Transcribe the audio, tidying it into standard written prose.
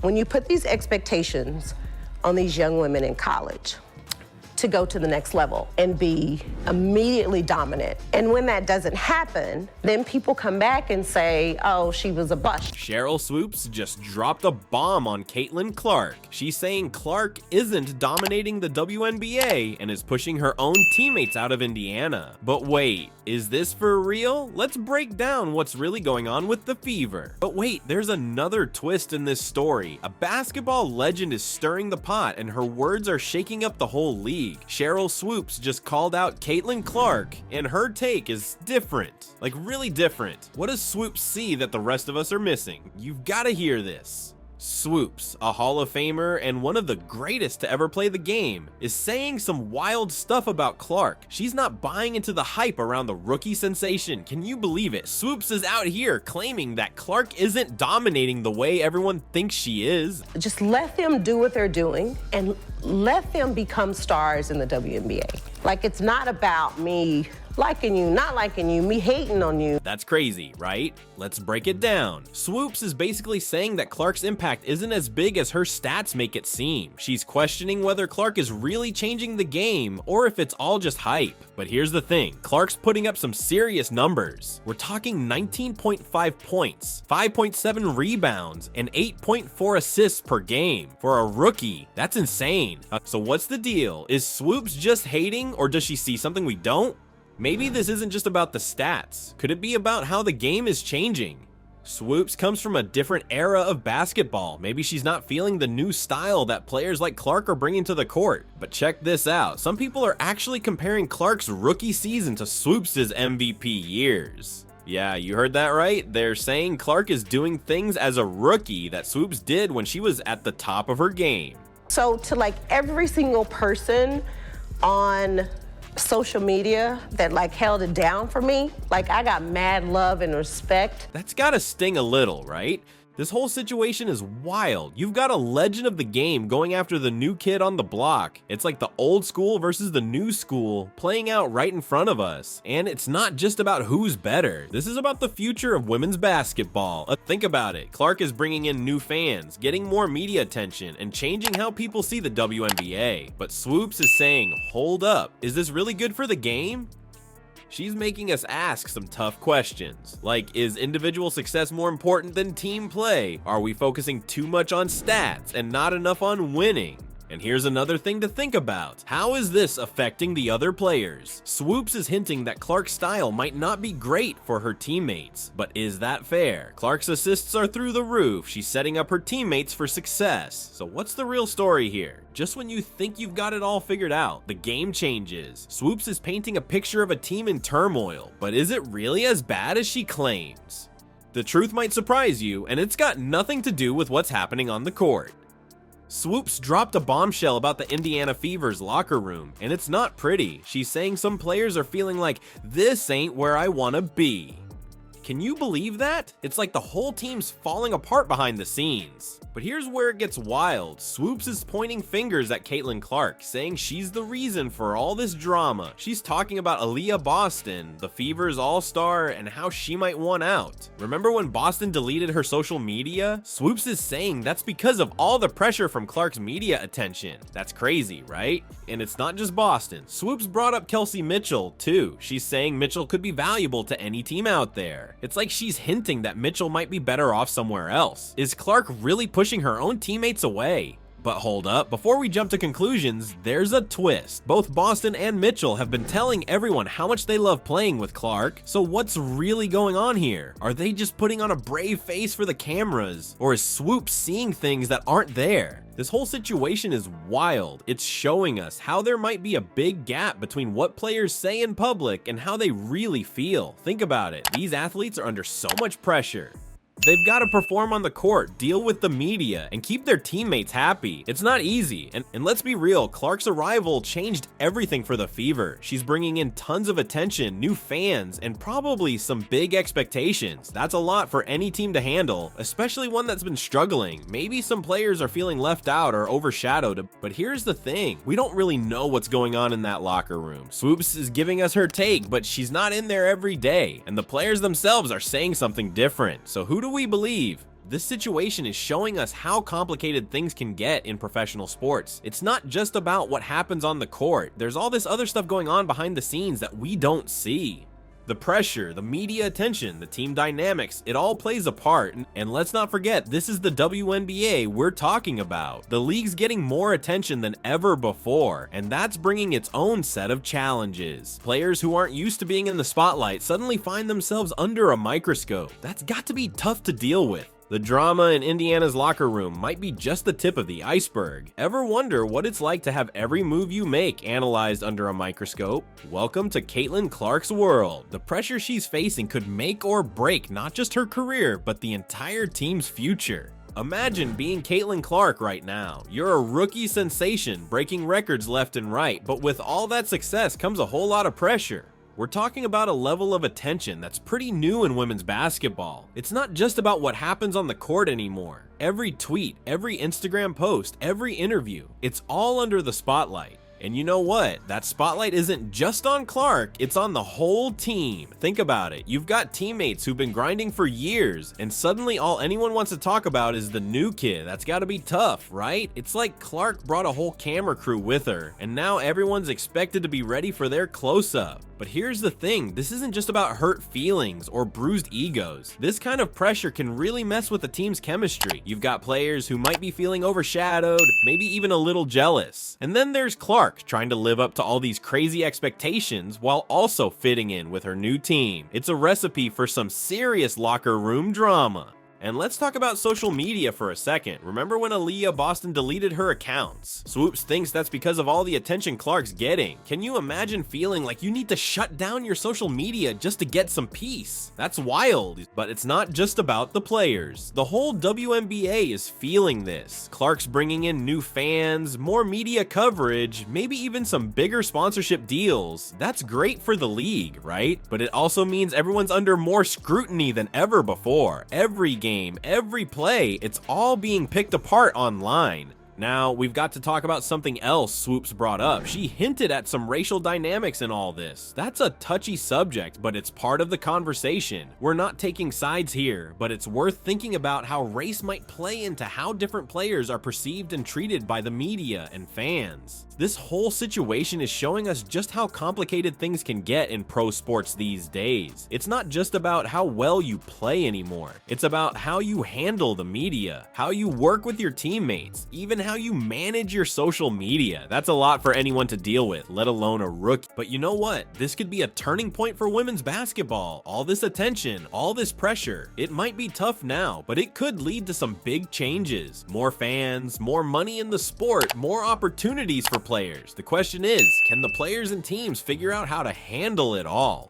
When you put these expectations on these young women in college to go to the next level and be immediately dominant. And when that doesn't happen, then people come back and say, oh, she was a bust. Sheryl Swoopes just dropped a bomb on Caitlin Clark. She's saying Clark isn't dominating the WNBA and is pushing her own teammates out of Indiana. But wait, is this for real? Let's break down what's really going on with the Fever. But wait, there's another twist in this story. A basketball legend is stirring the pot and her words are shaking up the whole league. Sheryl Swoopes just called out Caitlin Clark, and her take is different. Like, really different. What does Swoopes see that the rest of us are missing? You've got to hear this. Swoopes, a Hall of Famer and one of the greatest to ever play the game, is saying some wild stuff about Clark. She's not buying into the hype around the rookie sensation. Can you believe it? Swoopes is out here claiming that Clark isn't dominating the way everyone thinks she is. Just let them do what they're doing and let them become stars in the WNBA. Like, it's not about me liking you, not liking you, me hating on you. That's crazy, right? Let's break it down. Swoopes is basically saying that Clark's impact isn't as big as her stats make it seem. She's questioning whether Clark is really changing the game or if it's all just hype. But here's the thing, Clark's putting up some serious numbers. We're talking 19.5 points, 5.7 rebounds, and 8.4 assists per game. For a rookie, that's insane. So what's the deal? Is Swoopes just hating, or does she see something we don't? Maybe this isn't just about the stats. Could it be about how the game is changing? Swoopes comes from a different era of basketball. Maybe she's not feeling the new style that players like Clark are bringing to the court. But check this out. Some people are actually comparing Clark's rookie season to Swoopes' MVP years. Yeah, you heard that right. They're saying Clark is doing things as a rookie that Swoopes did when she was at the top of her game. So to like every single person on social media that like held it down for me, like I got mad love and respect. That's gotta sting a little, right? This whole situation is wild. You've got a legend of the game going after the new kid on the block. It's like the old school versus the new school playing out right in front of us. And it's not just about who's better. This is about the future of women's basketball. Think about it. Clark is bringing in new fans, getting more media attention, and changing how people see the WNBA. But Swoopes is saying, hold up, is this really good for the game? She's making us ask some tough questions, like, is individual success more important than team play? Are we focusing too much on stats and not enough on winning? And here's another thing to think about. How is this affecting the other players? Swoopes is hinting that Clark's style might not be great for her teammates, but is that fair? Clark's assists are through the roof. She's setting up her teammates for success. So what's the real story here? Just when you think you've got it all figured out, the game changes. Swoopes is painting a picture of a team in turmoil, but is it really as bad as she claims? The truth might surprise you, and it's got nothing to do with what's happening on the court. Swoopes dropped a bombshell about the Indiana Fever's locker room, and it's not pretty. She's saying some players are feeling like, this ain't where I wanna be. Can you believe that? It's like the whole team's falling apart behind the scenes. But here's where it gets wild. Swoopes is pointing fingers at Caitlin Clark, saying she's the reason for all this drama. She's talking about Aaliyah Boston, the Fever's all-star, and how she might want out. Remember when Boston deleted her social media? Swoopes is saying that's because of all the pressure from Clark's media attention. That's crazy, right? And it's not just Boston. Swoopes brought up Kelsey Mitchell, too. She's saying Mitchell could be valuable to any team out there. It's like she's hinting that Mitchell might be better off somewhere else. Is Clark really pushing her own teammates away? But hold up, before we jump to conclusions, there's a twist. Both Boston and Mitchell have been telling everyone how much they love playing with Clark. So what's really going on here? Are they just putting on a brave face for the cameras? Or is Swoopes seeing things that aren't there? This whole situation is wild. It's showing us how there might be a big gap between what players say in public and how they really feel. Think about it. These athletes are under so much pressure. They've got to perform on the court, deal with the media, and keep their teammates happy. It's not easy. And let's be real, Clark's arrival changed everything for the Fever. She's bringing in tons of attention, new fans, and probably some big expectations. That's a lot for any team to handle, especially one that's been struggling. Maybe some players are feeling left out or overshadowed, but here's the thing. We don't really know what's going on in that locker room. Swoopes is giving us her take, but she's not in there every day, and the players themselves are saying something different. So who do we believe? this situation is showing us how complicated things can get in professional sports. It's not just about what happens on the court. There's all this other stuff going on behind the scenes that we don't see. The pressure, the media attention, the team dynamics, it all plays a part. And let's not forget, this is the WNBA we're talking about. The league's getting more attention than ever before, and that's bringing its own set of challenges. Players who aren't used to being in the spotlight suddenly find themselves under a microscope. That's got to be tough to deal with. The drama in Indiana's locker room might be just the tip of the iceberg. Ever wonder what it's like to have every move you make analyzed under a microscope? Welcome to Caitlin Clark's world. The pressure she's facing could make or break not just her career, but the entire team's future. Imagine being Caitlin Clark right now. You're a rookie sensation, breaking records left and right, but with all that success comes a whole lot of pressure. We're talking about a level of attention that's pretty new in women's basketball. It's not just about what happens on the court anymore. Every tweet, every Instagram post, every interview, it's all under the spotlight. And you know what? That spotlight isn't just on Clark, it's on the whole team. Think about it. You've got teammates who've been grinding for years, and suddenly all anyone wants to talk about is the new kid. That's gotta be tough, right? It's like Clark brought a whole camera crew with her, and now everyone's expected to be ready for their close-up. But here's the thing, this isn't just about hurt feelings or bruised egos. This kind of pressure can really mess with the team's chemistry. You've got players who might be feeling overshadowed, maybe even a little jealous. And then there's Clark trying to live up to all these crazy expectations while also fitting in with her new team. It's a recipe for some serious locker room drama. And let's talk about social media for a second. Remember when Aaliyah Boston deleted her accounts? Swoopes thinks that's because of all the attention Clark's getting. Can you imagine feeling like you need to shut down your social media just to get some peace? That's wild. But it's not just about the players. The whole WNBA is feeling this. Clark's bringing in new fans, more media coverage, maybe even some bigger sponsorship deals. That's great for the league, right? But it also means everyone's under more scrutiny than ever before. Every game, every play, it's all being picked apart online. Now, we've got to talk about something else Swoopes brought up. She hinted at some racial dynamics in all this. That's a touchy subject, but it's part of the conversation. We're not taking sides here, but it's worth thinking about how race might play into how different players are perceived and treated by the media and fans. This whole situation is showing us just how complicated things can get in pro sports these days. It's not just about how well you play anymore. It's about how you handle the media, how you work with your teammates, even how you manage your social media. That's a lot for anyone to deal with, let alone a rookie. But you know what? This could be a turning point for women's basketball. All this attention, all this pressure, it might be tough now, but it could lead to some big changes. More fans, more money in the sport, more opportunities for players. The question is, can the players and teams figure out how to handle it all?